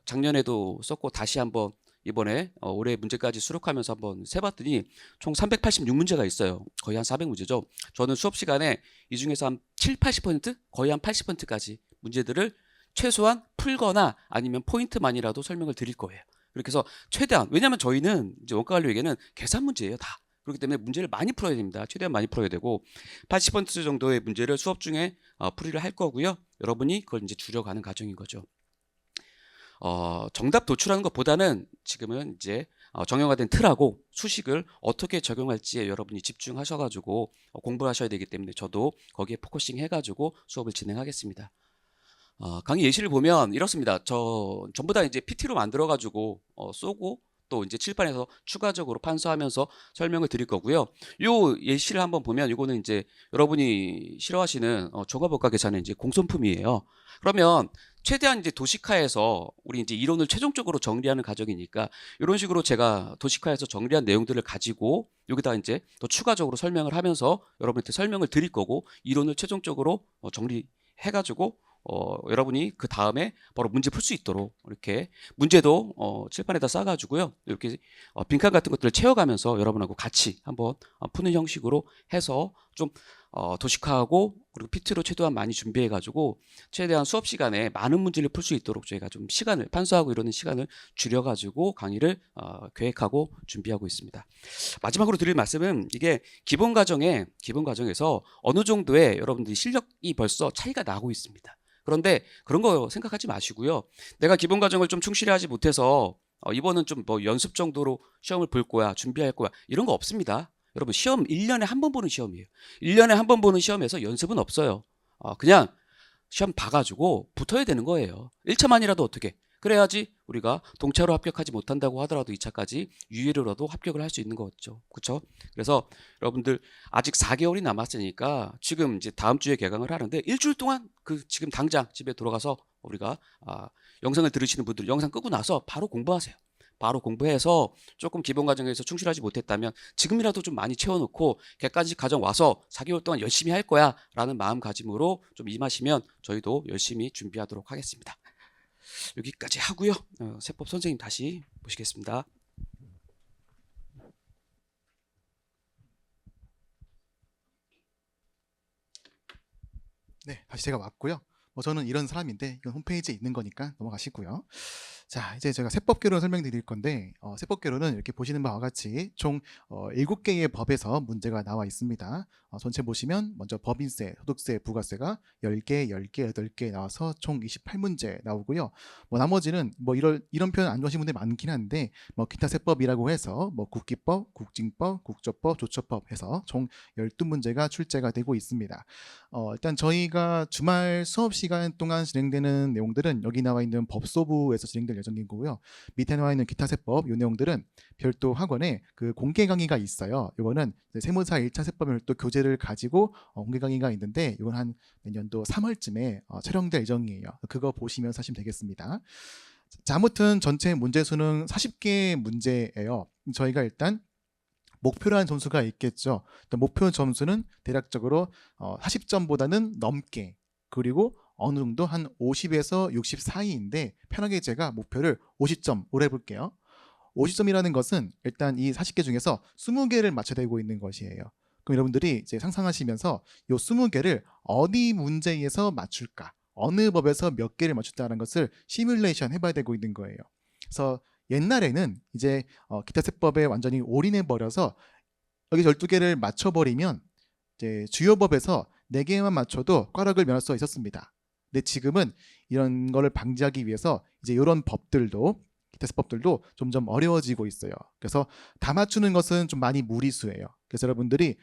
작년에도 썼고 다시 한번 이번에 올해 문제까지 수록하면서 한번 세봤더니 총 386문제가 있어요. 거의 한 400문제죠. 저는 수업 시간에 이 중에서 한 7, 80% 거의 한 80%까지 문제들을 최소한 풀거나 아니면 포인트만이라도 설명을 드릴 거예요. 그렇게 해서 최대한 왜냐하면 저희는 이제 원가관리회계는 계산 문제예요 다. 그렇기 때문에 문제를 많이 풀어야 됩니다. 최대한 많이 풀어야 되고 80% 정도의 문제를 수업 중에 풀이를 할 거고요. 여러분이 그걸 이제 줄여가는 과정인 거죠. 정답 도출하는 것보다는 지금은 이제 정형화된 틀하고 수식을 어떻게 적용할지에 여러분이 집중하셔가지고 공부를 하셔야 되기 때문에 저도 거기에 포커싱 해가지고 수업을 진행하겠습니다. 강의 예시를 보면 이렇습니다. 전부 다 이제 PT로 만들어가지고 쏘고 또 이제 칠판에서 추가적으로 판서하면서 설명을 드릴 거고요. 요 예시를 한번 보면 이거는 이제 여러분이 싫어하시는 종합원가 계산의 이제 공손품이에요. 그러면 최대한 이제 도식화해서 우리 이제 이론을 최종적으로 정리하는 과정이니까 이런 식으로 제가 도식화해서 정리한 내용들을 가지고 여기다 이제 더 추가적으로 설명을 하면서 여러분한테 설명을 드릴 거고 이론을 최종적으로 정리해가지고 여러분이 그 다음에 바로 문제 풀 수 있도록 이렇게 문제도 칠판에다 싸가지고요 이렇게 빈칸 같은 것들을 채워가면서 여러분하고 같이 한번 푸는 형식으로 해서 좀 도식화하고 그리고 PT로 최대한 많이 준비해가지고 최대한 수업 시간에 많은 문제를 풀 수 있도록 저희가 좀 시간을 판서하고 이러는 시간을 줄여가지고 강의를 계획하고 준비하고 있습니다. 마지막으로 드릴 말씀은 이게 기본 과정에서 어느 정도의 여러분들이 실력이 벌써 차이가 나고 있습니다. 그런데 그런 거 생각하지 마시고요. 내가 기본 과정을 좀 충실히 하지 못해서 이번은 좀 뭐 연습 정도로 시험을 볼 거야, 준비할 거야 이런 거 없습니다. 여러분 시험 1년에 한 번 보는 시험이에요. 1년에 한 번 보는 시험에서 연습은 없어요. 그냥 시험 봐가지고 붙어야 되는 거예요. 1차만이라도 어떻게 그래야지 우리가 동차로 합격하지 못한다고 하더라도 2차까지 유예로라도 합격을 할 수 있는 거죠. 그렇죠? 그래서 여러분들 아직 4개월이 남았으니까 지금 이제 다음 주에 개강을 하는데 일주일 동안 지금 당장 집에 돌아가서 우리가 영상을 들으시는 분들 영상 끄고 나서 바로 공부하세요. 바로 공부해서 조금 기본 과정에서 충실하지 못했다면 지금이라도 좀 많이 채워놓고 객관식 과정 와서 4개월 동안 열심히 할 거야 라는 마음가짐으로 좀 임하시면 저희도 열심히 준비하도록 하겠습니다. 여기까지 하고요. 세법 선생님 다시 모시겠습니다. 네, 다시 제가 왔고요. 저는 이런 사람인데 이건 홈페이지에 있는 거니까 넘어가시고요. 자, 이제 제가 세법개론 설명드릴 건데 세법개론은 이렇게 보시는 바와 같이 총 7개의 법에서 문제가 나와 있습니다. 전체 보시면 먼저 법인세, 소득세, 부가세가 10개, 10개, 8개 나와서 총 28문제 나오고요. 나머지는 이런 표현 안 좋아하시는 분들이 많긴 한데 기타 세법이라고 해서 국기법, 국징법, 국조법, 조처법 해서 총 12문제가 출제가 되고 있습니다. 일단 저희가 주말 수업 시간 동안 진행되는 내용들은 여기 나와 있는 법소부에서 진행될 예정이고요. 밑에 나와 있는 기타 세법 이 내용들은 별도 학원에 공개 강의가 있어요. 이거는 세무사 1차 세법 별도 교재를 가지고 공개 강의가 있는데 이건 한 내년도 3월쯤에 촬영될 예정이에요. 그거 보시면서 하시면 되겠습니다. 자, 아무튼 전체 문제 수는 40개 문제예요. 저희가 일단 목표라는 점수가 있겠죠. 목표 점수는 대략적으로 40점보다는 넘게, 그리고 어느 정도 한 50에서 60 사이인데 편하게 제가 목표를 50점으로 해볼게요. 50점이라는 것은 일단 이 40개 중에서 20개를 맞춰야 되고 있는 것이에요. 그럼 여러분들이 이제 상상하시면서 이 20개를 어디 문제에서 맞출까, 어느 법에서 몇 개를 맞출다는 것을 시뮬레이션 해봐야 되고 있는 거예요. 그래서 옛날에는 이제 기타 세법에 완전히 올인해 버려서 여기 12개를 맞춰버리면 이제 주요 법에서 4개만 맞춰도 꽈락을 면할 수가 있었습니다. 근데 지금은 이런 거를 방지하기 위해서 이제 이런 법들도, 기타 세법들도 점점 어려워지고 있어요. 그래서 다 맞추는 것은 좀 많이 무리수예요. 그래서 여러분들이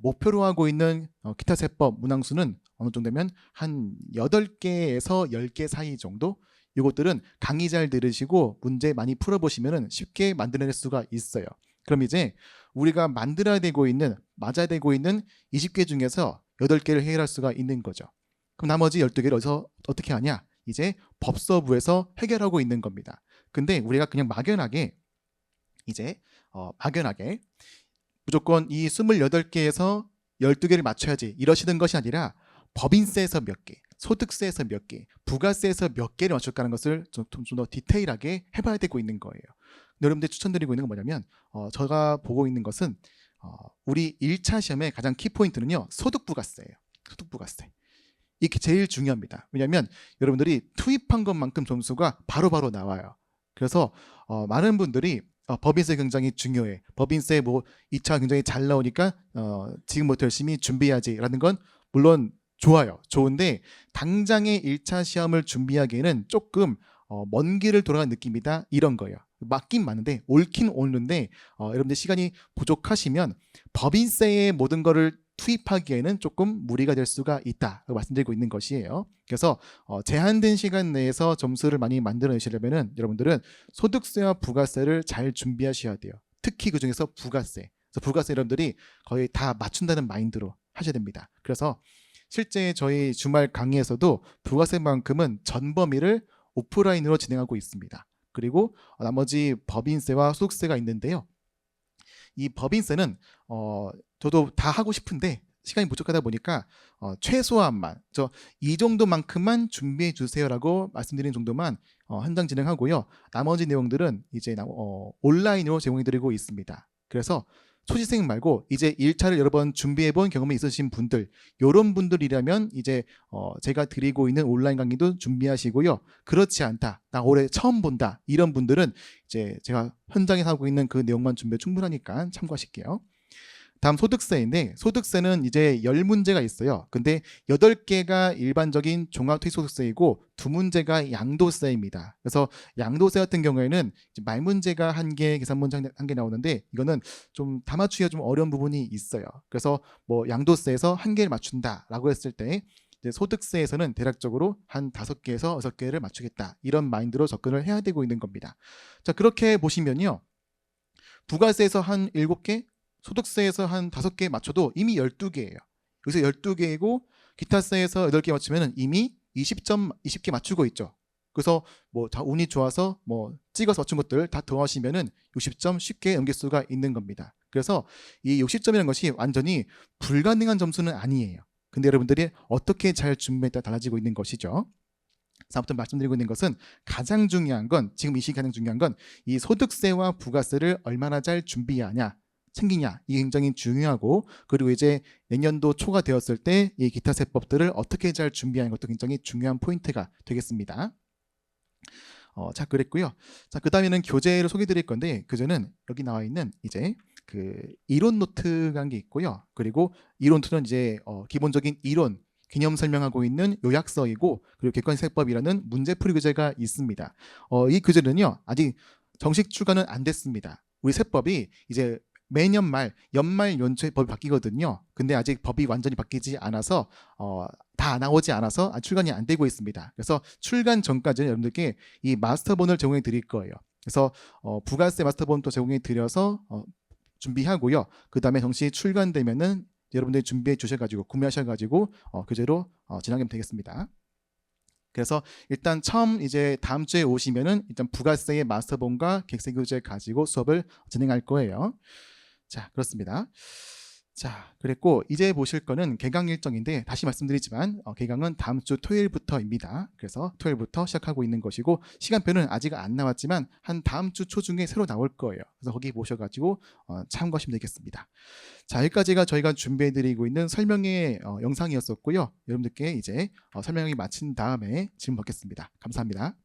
목표로 하고 있는 기타 세법 문항수는 어느 정도면 한 8개에서 10개 사이 정도. 이것들은 강의 잘 들으시고 문제 많이 풀어보시면 쉽게 만들어낼 수가 있어요. 그럼 이제 우리가 맞아야 되고 있는 20개 중에서 8개를 해결할 수가 있는 거죠. 그럼 나머지 12개를 어디서 어떻게 하냐? 이제 법서부에서 해결하고 있는 겁니다. 근데 우리가 그냥 막연하게 무조건 이 28개에서 12개를 맞춰야지 이러시는 것이 아니라 법인세에서 몇 개, 소득세에서 몇 개, 부가세에서 몇 개를 맞출까 하는 것을 좀 더 디테일하게 해봐야 되고 있는 거예요. 여러분들 추천드리고 있는 건 뭐냐면 제가 보고 있는 것은 우리 1차 시험의 가장 키포인트는요, 소득부가세예요. 소득부가세. 이게 제일 중요합니다. 왜냐하면 여러분들이 투입한 것만큼 점수가 바로바로 나와요. 그래서 많은 분들이 법인세 굉장히 중요해, 법인세 뭐 2차 굉장히 잘 나오니까 지금부터 열심히 준비해야지 라는 건 물론 좋은데 당장의 1차 시험을 준비하기에는 조금 먼 길을 돌아간 느낌이다, 이런 거예요. 맞긴 맞는데, 옳긴 옳는데 여러분들 시간이 부족하시면 법인세의 모든 거를 투입하기에는 조금 무리가 될 수가 있다 말씀드리고 있는 것이에요. 그래서 제한된 시간 내에서 점수를 많이 만들어내시려면 여러분들은 소득세와 부가세를 잘 준비하셔야 돼요. 특히 그 중에서 부가세. 그래서 부가세 여러분들이 거의 다 맞춘다는 마인드로 하셔야 됩니다. 그래서 실제 저희 주말 강의에서도 부가세만큼은 전 범위를 오프라인으로 진행하고 있습니다. 그리고 나머지 법인세와 소득세가 있는데요. 이 법인세는 저도 다 하고 싶은데 시간이 부족하다 보니까 최소한만 이 정도만큼만 준비해 주세요라고 말씀드리는 정도만 현장 진행하고요. 나머지 내용들은 이제 온라인으로 제공해 드리고 있습니다. 그래서 초시생 말고 이제 1차를 여러 번 준비해 본 경험이 있으신 분들, 이런 분들이라면 이제 제가 드리고 있는 온라인 강의도 준비하시고요. 그렇지 않다, 나 올해 처음 본다, 이런 분들은 이제 제가 현장에서 하고 있는 그 내용만 준비해 충분하니까 참고하실게요. 다음 소득세인데, 소득세는 이제 10문제가 있어요. 근데 8개가 일반적인 종합퇴소득세이고 2문제가 양도세입니다. 그래서 양도세 같은 경우에는 말 문제가 1개, 계산 문제 1개 나오는데 이거는 좀 다 맞추기가 좀 어려운 부분이 있어요. 그래서 뭐 양도세에서 1개를 맞춘다라고 했을 때 이제 소득세에서는 대략적으로 한 5개에서 6개를 맞추겠다, 이런 마인드로 접근을 해야 되고 있는 겁니다. 자, 그렇게 보시면요, 부가세에서 한 7개, 소득세에서 한 5개 맞춰도 이미 12개예요. 여기서 12개이고 기타세에서 8개 맞추면 이미 20개 맞추고 있죠. 그래서 뭐 다 운이 좋아서 뭐 찍어서 맞춘 것들 다 더하시면은 60점 쉽게 넘길 수가 있는 겁니다. 그래서 이 60점이라는 것이 완전히 불가능한 점수는 아니에요. 근데 여러분들이 어떻게 잘 준비에 따라 달라지고 있는 것이죠. 아무튼 말씀드리고 있는 것은 가장 중요한 건, 지금 이 시기 가장 중요한 건 이 소득세와 부가세를 얼마나 잘 준비하냐, 챙기냐, 이게 굉장히 중요하고, 그리고 이제 내년도 초가 되었을 때 이 기타 세법들을 어떻게 잘 준비하는 것도 굉장히 중요한 포인트가 되겠습니다. 자, 그랬고요. 자, 그 다음에는 교재를 소개해 드릴 건데, 교재는 여기 나와 있는 이제 그 이론 노트가 한 게 있고요. 그리고 이론 노트는 이제 기본적인 이론 개념 설명하고 있는 요약서이고, 그리고 객관세법이라는 문제풀이 교재가 있습니다. 이 교재는요, 아직 정식 출간은 안 됐습니다. 우리 세법이 이제 매년 말, 연말 연초에 법이 바뀌거든요. 근데 아직 법이 완전히 바뀌지 않아서 다 나오지 않아서 출간이 안 되고 있습니다. 그래서 출간 전까지는 여러분들께 이 마스터본을 제공해 드릴 거예요. 그래서 부가세 마스터본도 제공해 드려서 준비하고요. 그 다음에 정식 출간되면은 여러분들이 준비해 주셔가지고 구매하셔가지고 교재로 진행하면 되겠습니다. 그래서 일단 처음 이제 다음 주에 오시면은 일단 부가세의 마스터본과 객세 교재 가지고 수업을 진행할 거예요. 자, 그렇습니다. 자, 그랬고 이제 보실 거는 개강 일정인데 다시 말씀드리지만 개강은 다음 주 토요일부터입니다. 그래서 토요일부터 시작하고 있는 것이고 시간표는 아직 안 나왔지만 한 다음 주 초중에 새로 나올 거예요. 그래서 거기 보셔가지고 참고하시면 되겠습니다. 자, 여기까지가 저희가 준비해드리고 있는 설명의 영상이었었고요. 여러분들께 이제 설명이 마친 다음에 질문 받겠습니다. 감사합니다.